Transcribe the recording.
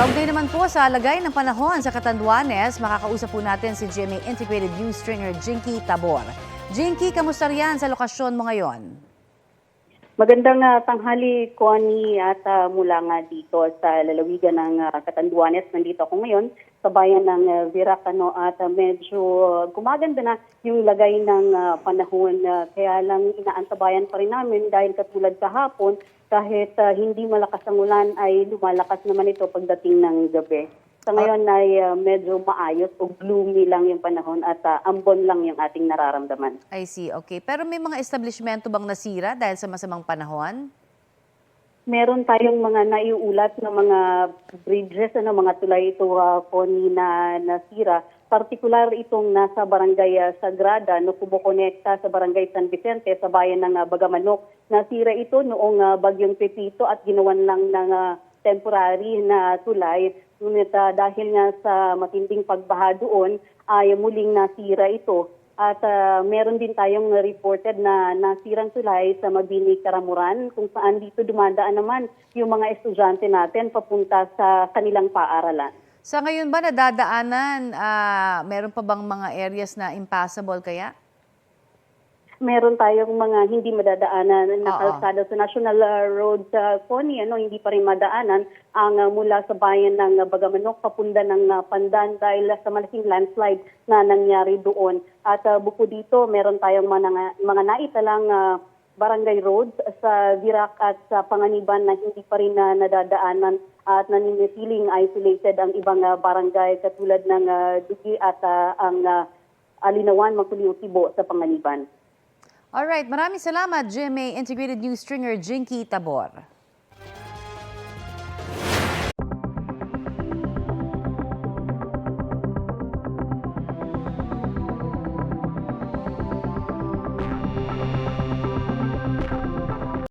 Kaugnay naman po sa lagay ng panahon sa Catanduanes, makakausap po natin si GMA Integrated News Stringer Jinky Tabor. Jinky, kamusta riyan sa lokasyon mo ngayon? Magandang tanghali, Connie, at mula nga dito sa lalawigan ng Catanduanes. Nandito ako ngayon sa bayan ng Virac, at medyo gumaganda na yung lagay ng panahon. Kaya lang inaantabayan pa rin namin dahil katulad kahapon, kahit hindi malakas ang ulan ay lumalakas naman ito pagdating ng gabi. Sa ngayon ay medyo maayos o gloomy lang yung panahon at ambon lang yung ating nararamdaman. I see, okay. Pero may mga establishmento bang nasira dahil sa masamang panahon? Meron tayong mga naiulat na mga bridges, mga tulay ito, Connie, na nasira. Partikular itong nasa barangay Sagrada, no, kumukonekta sa barangay San Vicente sa bayan ng Bagamanok. Nasira ito noong bagyong Pepito at ginawan lang ng temporary na tulay. Ngunit dahil nga sa matinding pagbaha doon ay muling nasira ito. At meron din tayong reported na nasirang tulay sa Mabini, Karamuran, kung saan dito dumadaan naman yung mga estudyante natin papunta sa kanilang paaralan. Sa ngayon ba nadadaanan, meron pa bang mga areas na impassable kaya? Meron tayong mga hindi madadaanan na kalsada sa National Road Connie, hindi pa rin madaanan ang mula sa bayan ng Bagamanok papunta ng Pandan dahil sa malaking landslide na nangyari doon. At bukod dito, meron tayong mga naitalang barangay roads sa Virac at sa Panganiban na hindi pa rin nadadaanan at naninitiling isolated ang ibang barangay katulad ng Dugi at ang Alinawan, Makuliw, Tibo sa Panganiban. Alright, maraming salamat, GMA Integrated News Stringer Jinky Tabor.